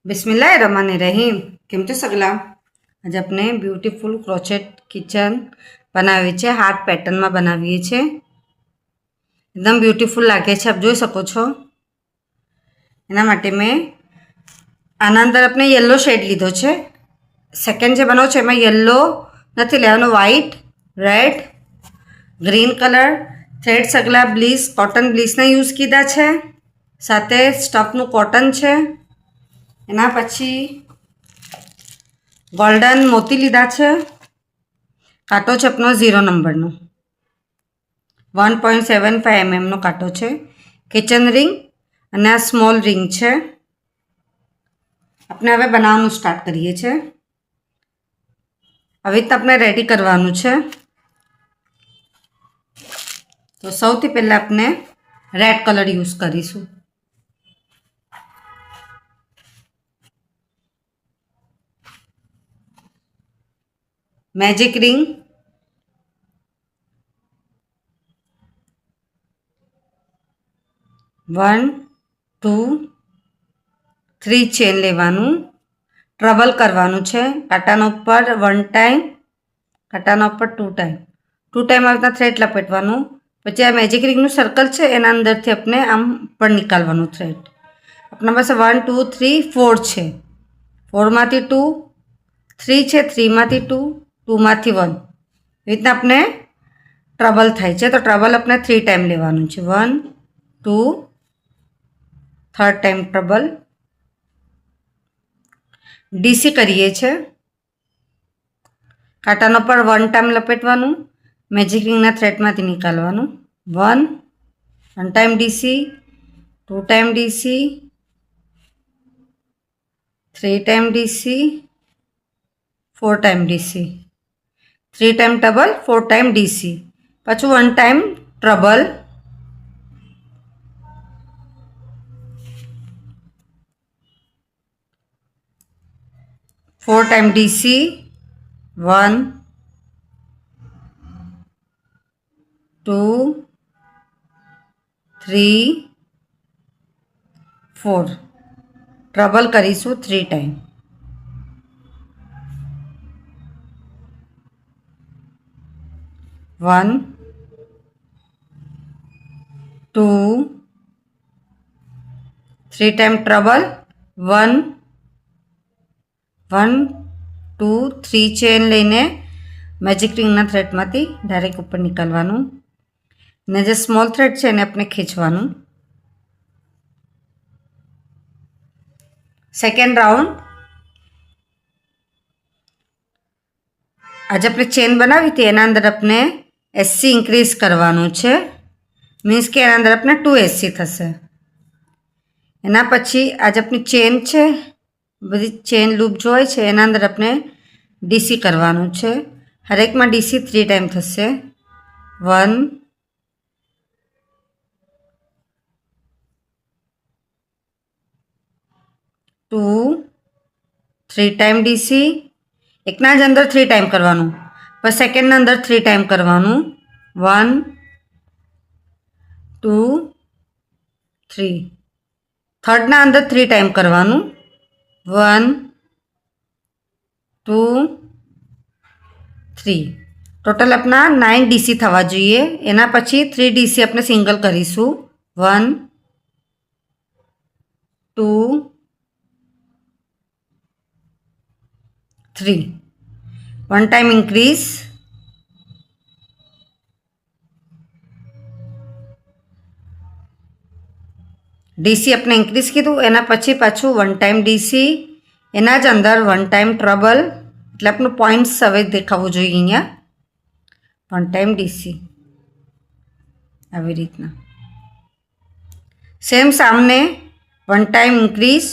बिस्मिल्लाहिर्रहमानिर्रहीम। केम छो सगला? आज अपने ब्यूटीफुल क्रोचेट किचन बनावी छे। हार्ट पेटर्न में बनावीए छे। एकदम ब्यूटीफुल लागे छे। आप जोई सको छो। एना माटे मैं आना अंदर अपने येलो शेड लीधो छे। सेकंड जे बनावो छे एमां येलो नथी लेवानो, white, red, green colour thread सगला ब्लीस कॉटन ब्लीसना यूज कीधा छे। साथे स्टफनु कॉटन छे। एना पछी गोल्डन मोती लीधा छे। कांटो छे अपनो 0 नंबरनो 1.75 mm नो कांटो छे। किचन रिंग अने आ स्मॉल रिंग छे। अपने हवे बनाववानुं स्टार्ट करीए छे। हवे रीते अपने रेडी करवानुं छे। तो सौथी पहेला अपने रेड कलर यूज करीशुं। Magic ring, one two three chain लेवानुं, ट्रबल करवानुं छे। कांटाना उपर 1 टाइम, कांटाना उपर 2 टाइम, 2 टाइम आ रीतना थ्रेड लपेटवानुं। पछी आ मैजिक रिंगनुं सर्कल छे एना अंदरथी अपने आम पर निकालवानुं थ्रेड। अपना पासे 1 2 3 4 छे। 4 मांथी 2, 3 छे, 3 मांथी 2, 2 मांथी 1 ए रीतना अपने ट्रबल थाय छे। तो ट्रबल अपने 3 टाइम लेवानुं छे। 1 2 थर्ड टाइम ट्रबल। डीसी करीए छे। कांटाना पर 1 टाइम लपेटवानुं, मैजिक रिंगना थ्रेडमांथी निकालवानुं। 1 time DC, 2 time DC, 3 time DC, 4 time DC, 3 time treble, 4 time DC, पाछुं 1 time treble, 4 time DC, 1 2 3 4 treble करीशुं 3 टाइम। 1 2 3 टाइम ट्रबल, 1 1 2 3 चेन लईने मैजिक रिंगना थ्रेडमांथी डायरेक्ट ऊपर निकालवानुं ने जे स्मॉल थ्रेड छे एने अपने खींचवानुं। सेकेंड राउंड आज अपने चेन बनावी थी एना अंदर अपने एससी इंक्रीज करवानुं छे। मीन्स के एना अंदर अपने 2 एससी थशे। एना पछी आज अपनी चेन छे, बधी चेन लूप जो होय छे एना अंदर अपने डीसी करवानुं छे। हरेक में डीसी 3 टाइम थशे। 1 2 3 टाइम डीसी। एकना ज अंदर 3 टाइम करवानुं, पर सेकंड ना अंदर 3 टाइम करवानुं। 1 2 3 थर्ड ना अंदर 3 टाइम करवानुं। 1 2 3 टोटल अपना 9 डीसी थवा जोईए। एना पछी 3 डीसी अपने सिंगल करीशुं। 1 2 3 1 टाइम इंक्रीज, डीसी अपने इंक्रीज कीधुं। एना पछी पाछुं 1 टाइम डीसी, एना ज अंदर 1 टाइम ट्रबल, એટલે આપણું પોઈન્ટ્સ હવે દેખાવું જોઈએ અહીંયા। 1 टाइम डीसी આવી રીતના સેમ સામને 1 टाइम इंक्रीज,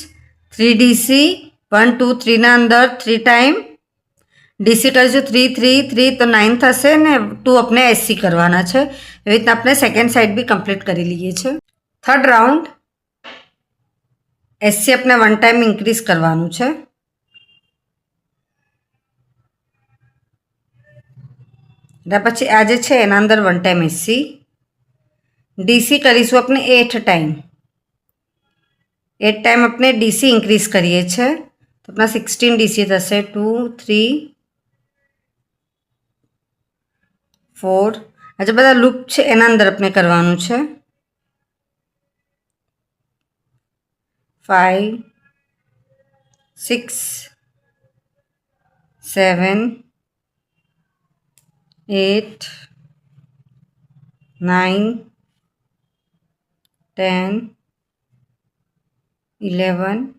3 डीसी, 1 2 3 ના અંદર 3 टाइम डीसी કરીશું। 3 3 3 तो 9 થશે ને 2 આપણે એસસી કરવાના છે। એવી રીતના આપણે સેકન્ડ સાઈડ બી કમ્પ્લીટ કરી લઈએ છે। થર્ડ રાઉન્ડ एससी अपने 1 टाइम इंक्रीज करवानुं छे। पछी आज छे एना अंदर 1 टाइम एससी, डीसी करीशुं अपने 8 टाइम। એ ટાઈમ આપણે ડીસી ઇન્ક્રીઝ કરીએ છીએ તો આપણા 16 ડીસી થશે 2 3 4 આ જે બધા લૂપ છે એના અંદર આપણે કરવાનું છે 5 6 7 8 9 10 11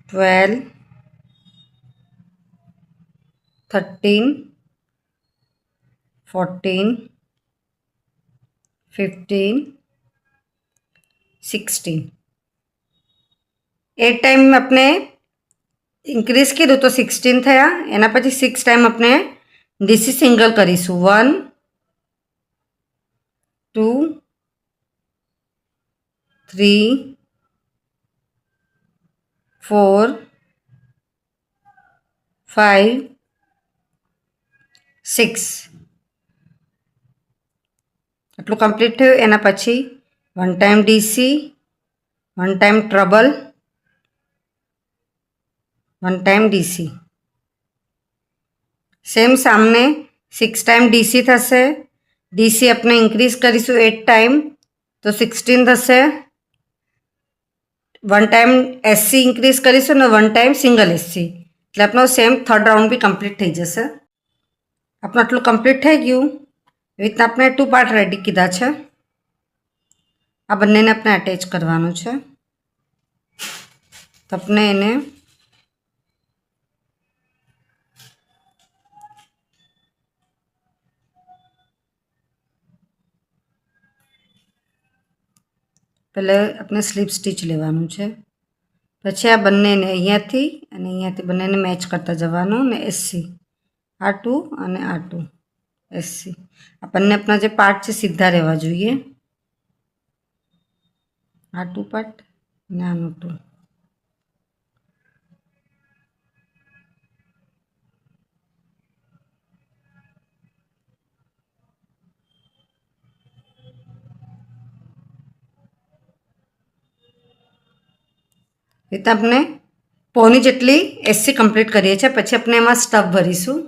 12 13 14 15 16 8 टाइम अपने इंक्रीज कीधु तो 16 थया एना पछी 6 टाइम अपने डीसी सिंगल करीशुं 1 2 3 4 5 6 આટલું કમ્પ્લીટ થયું એના પછી 1 time DC 1 time treble 1 time DC same सामने 6 टाइम डीसी थशे डीसी अपने इंक्रीज करीशुं 8 टाइम तो 16 थशे 1 टाइम एससी इंक्रीज करीशुं ने 1 टाइम सिंगल एससी એટલે આપણો સેમ થર્ડ રાઉન્ડ બી કમ્પ્લીટ થઈ જશે આપણું આટલું કમ્પ્લીટ થઈ ગયું એવી રીતના આપણે 2 પાર્ટ રેડી કીધા છે આ બંનેને આપણે અટેચ કરવાનું છે તો આપણે એને પહેલાં આપણે સ્લીપ સ્ટીચ લેવાનું છે પછી આ બંનેને અહીંયાથી અને અહીંયાથી બંનેને મેચ કરતા જવાનું ને એસસી આ 2 અને આ 2 એસસી આ બંને આપણા જે પાર્ટ છે સીધા રહેવા જોઈએ આ 2 પાર્ટ અને આનો 2 રીતે આપણે પોની જેટલી એસસી કમ્પ્લીટ કરીએ છીએ પછી આપણે એમાં સ્ટફ ભરીશું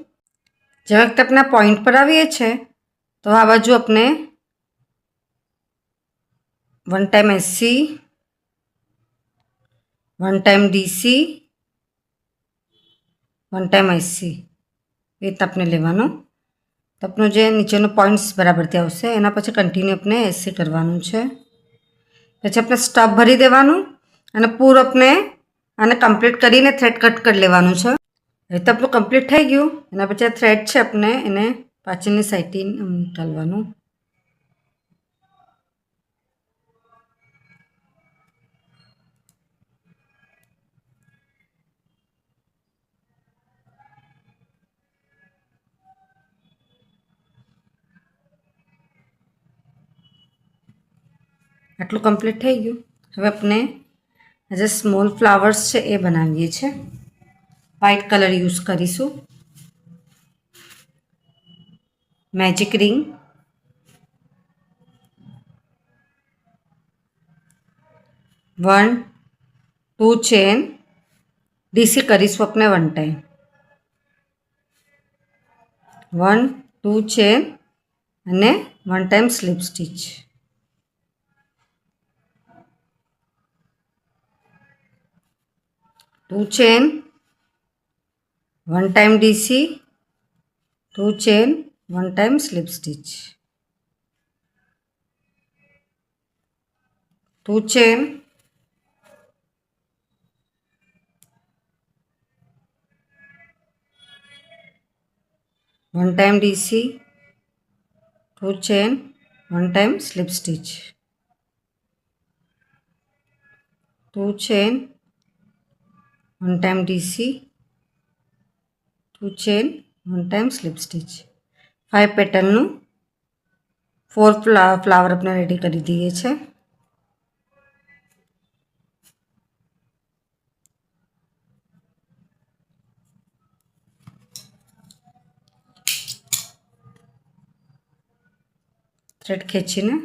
જે વખતે આપણે પોઈન્ટ પર આવીએ છીએ તો આ બાજુ આપણે 1 time SC 1 time DC 1 time SC એ રીતે આપણે લેવાનું તો આપણું જે નીચેનો પોઈન્ટ્સ બરાબરથી આવશે એના પછી કન્ટિન્યુ આપણે એસસી કરવાનું છે પછી આપણે સ્ટફ ભરી દેવાનું અને પૂરું આપણે આને કમ્પ્લીટ કરીને થ્રેડ કટ કરી લેવાનું છે એ તો આપણું કમ્પ્લીટ થઈ ગયું એના પછી આ થ્રેડ છે આપણે એને પાછળની સાઈડથી નીકાળવાનું આટલું કમ્પ્લીટ થઈ ગયું હવે આપણે જે સ્મોલ ફ્લાવર્સ છે એ બનાવીએ છીએ વ્હાઇટ કલર યુઝ કરીશું મેજિક રિંગ 1 2 ચેન ડીસી કરીશું આપણે 1 टाइम 1 2 ચેન અને 1 time slip stitch 2 chain 1 time DC 2 chain 1 time slip stitch 2 chain 1 time DC 2 chain 1 time slip stitch 2 chain 1 time DC 2 chain 1 time slip stitch 5 pattern 4 flower अपने ready कर दिए छे thread खेचीने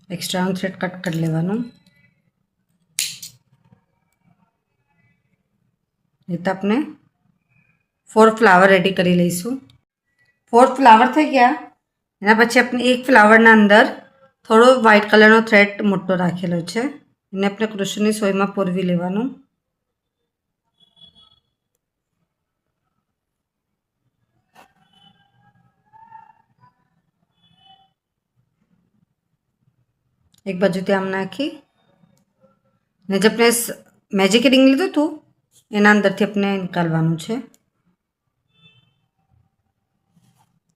એક્સ્ટ્રાનું thread cut કરી લેવાનું. એ તો આપણે 4 flower ready કરી લઈશું. 4 ફ્લાવર થઈ ગયા. એના પછી આપણે એક ફ્લાવરના અંદર થોડો વ્હાઇટ કલરનો થ્રેડ મોટો રાખેલો છે, એને આપણે ક્રોશેની સોયમાં પૂરવી લેવાનું. એક બાજુથી આમ નાખી ને જે આપણે મેજિક રિંગ લીધું હતું એના અંદરથી આપણે નીકાળવાનું છે.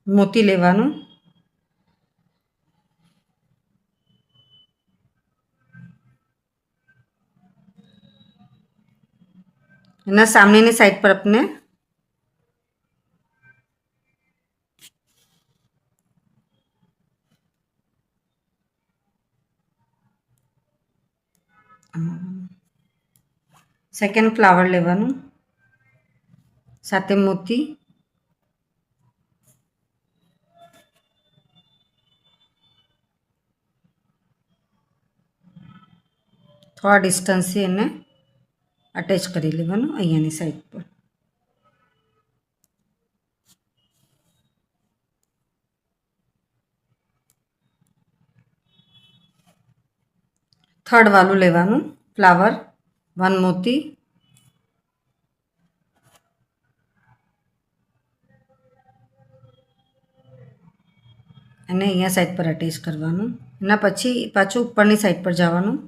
મોતી લેવાનું, એના સામેની સાઈડ પર આપણે સેકન્ડ ફ્લાવર લેવાનું, સાથે મોતી, થોડા ડિસ્ટન્સથી એને અટેચ કરી લેવાનું અહીંયાની સાઈડ પર. થર્ડ વાળું લેવાનું ફ્લાવર, 1 મોતી, અને અહીંયા સાઈડ પર અટેચ કરવાનું. એના પછી પાછું ઉપરની સાઈડ પર જવાનું.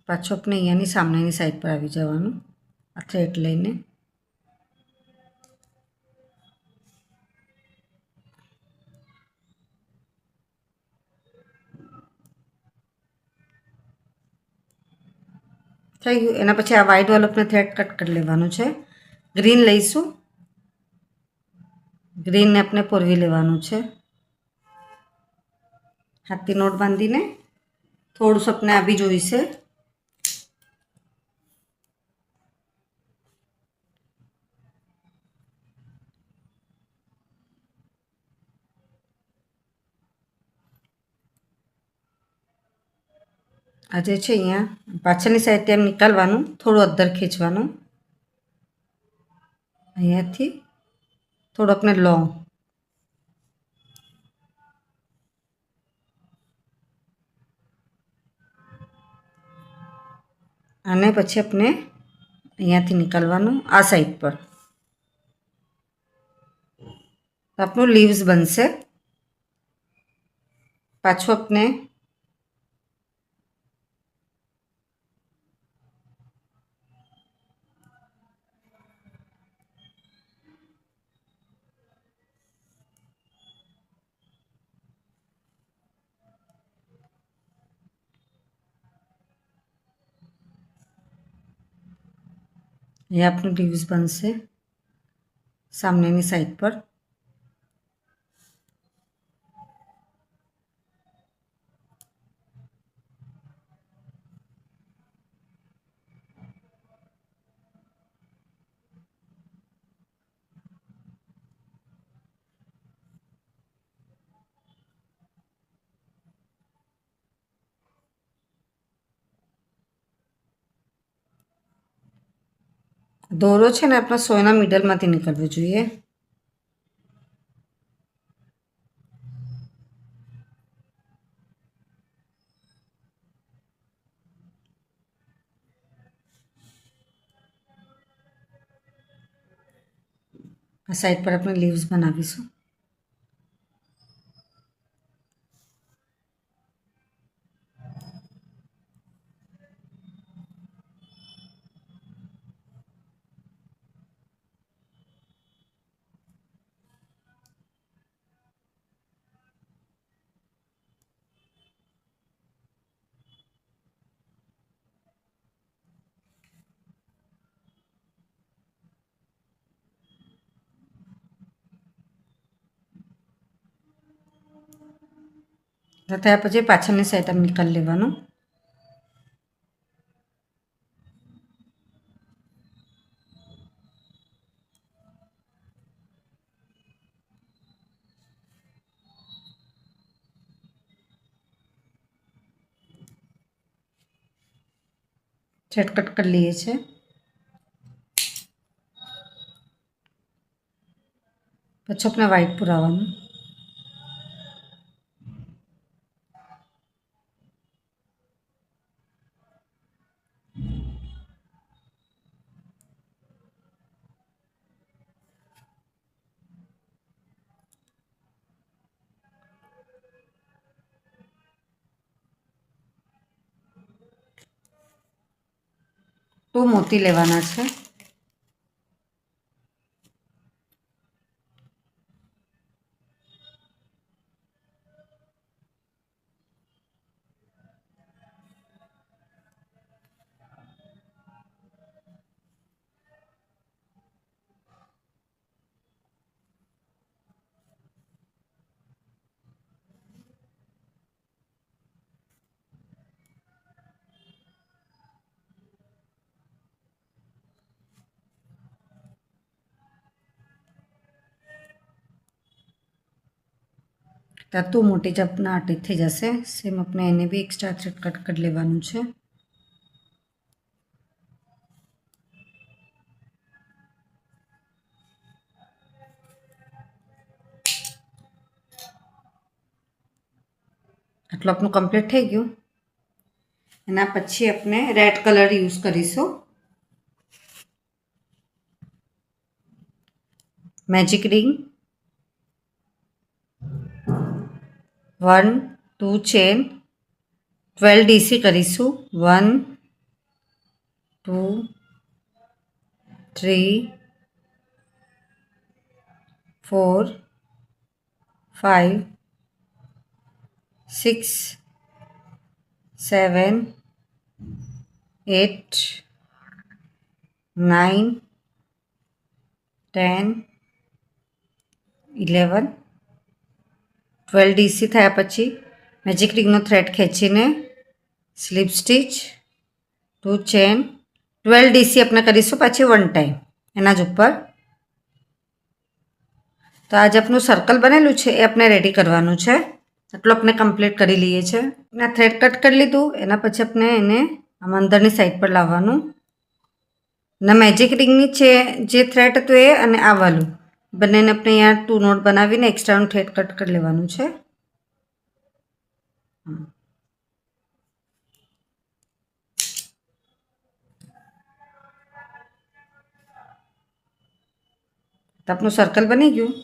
પાછું આપણે અહીંયાની સામેની સાઈડ પર આવી જવાનું આ થ્રેડ લઈને. થઈ ગયું. એના પછી આ વ્હાઇટ વાળું આપણે થ્રેડ કટ કરી લેવાનું છે. ગ્રીન લઈશું, ગ્રીનને આપણે પૂરવી લેવાનું છે. હાથથી નોટ બાંધીને થોડું આપણે આવી જોઈશે. આ જે છે અહીંયા પાછળની સાઈડથી એમ નીકાળવાનું, થોડું અદ્દર ખેંચવાનું, અહીંયાથી થોડું આપણે લોંગ, અને પછી આપણે અહીંયાથી નીકાળવાનું આ સાઈડ પર. આપણું લીવ્સ બનશે. પાછું આપણે ये आपने લીવ્સ બનશે સામેની સાઈડ પર. દોરો છે ને આપણા સોયના મિડલમાંથી નીકળવો જોઈએ. આ સાઈડ પર આપણે લીવ્સ બનાવીશું. તો થયા પછી પાછળની સાઈડ આમ નીકાળી લેવાનું. થ્રેડ કટ કરી લઈએ છીએ. પછી આપણે વ્હાઈટ પુરાવાનું. તો મોતી લેવાના છે. તો મોટી જ આપણા આટી થઈ જશે. સેમ આપણે એને બી એક્સ્ટ્રા થ્રેડ કટ કરી લેવાનું છે. આટલું આપણું કમ્પ્લીટ થઈ ગયું. એના પછી આપણે રેડ કલર યુઝ કરીશું. મેજિક રિંગ, 1 2 ચેન, 12 ડીસી કરીશું. 1 2 3 4 5 6 7 8 9 10 11 12 ડીસી થયા પછી મેજિક રિંગનો થ્રેડ ખેંચીને સ્લીપ સ્ટીચ, 2 ચેન, 12 ડીસી આપણે કરીશું પાછી 1 ટાઈમ એના જ ઉપર. તો આજે આપણું સર્કલ બનેલું છે એ આપણે રેડી કરવાનું છે. આટલું આપણે કમ્પ્લીટ કરી લઈએ છીએ. ના થ્રેડ કટ કરી લીધું. એના પછી આપણે એને આમ અંદરની સાઈડ પર લાવવાનું. અને મેજિક રિંગની છે જે થ્રેડ હતું એ અને આ વાલું બંનેને આપણે અહીંયા 2 નોટ બનાવીને એક્સ્ટ્રાનું થ્રેડ કટ કરી લેવાનું છે. તો આપણું સર્કલ બની ગયું.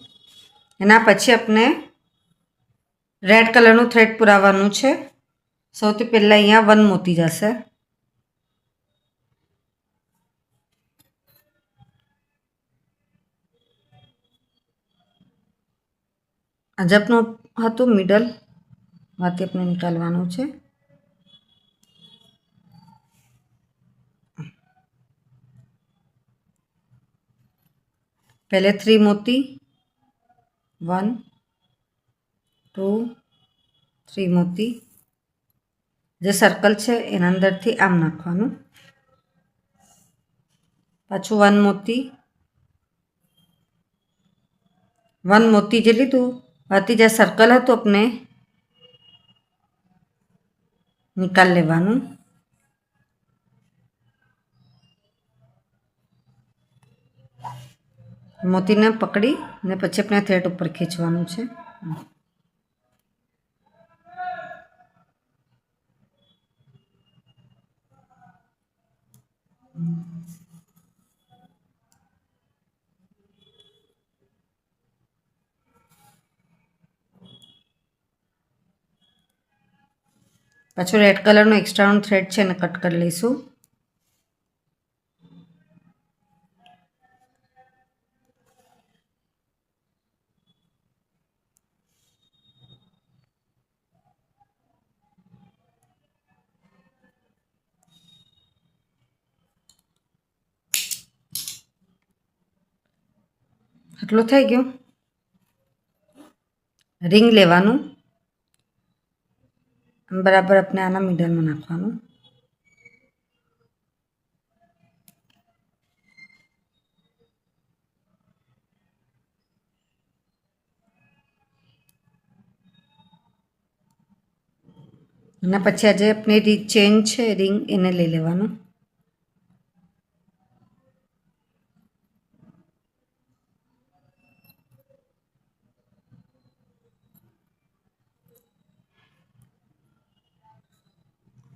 એના પછી આપણે રેડ કલરનું થ્રેડ પુરાવવાનું છે. સૌથી પહેલાં અહીંયા 1 મોતી જશે. આજે આપણું હતું મિડલ માંથી આપણે નીકાળવાનું છે. पहले 3 मोती 1 2 3 मोती જે સર્કલ છે એના અંદરથી આમ નાખવાનું. પાછું 1 મોતી 1 મોતી જે લીધું બાકી જે સર્કલ હતું આપણે નિકાલ લેવાનું. મોતીને પકડી ને પછી આપણે થ્રેડ ઉપર ખેંચવાનું છે. પાછું રેડ કલરનું એક્સ્ટ્રાનું થ્રેડ છે એને કટ કરી લઈશું. આટલું થઈ ગયું. રિંગ લેવાનું. બરાબર આપણે આના મિડલમાં નાખવાનું. અને પછી આજે આપણે ચેન છે રિંગ એને લઈ લેવાનું.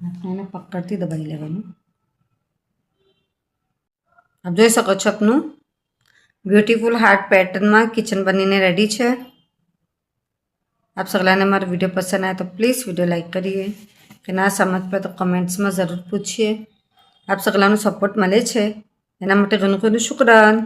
આપણે એને પકડથી દબાઈ લેવાનું. આપ જોઈ શકો છો આપનું બ્યુટીફુલ હાર્ટ પેટર્નમાં કિચન બનીને રેડી છે. आप सगला ने हमारा वीडियो पसंद आया तो प्लीज़ वीडियो लाइक करिए कि ना समझ पे तो कमेंट्स में ज़रूर पूछिए. आप सगलाનો સપોર્ટ મળે છે એના માટે ઘણું ઘણું શુક્રાન.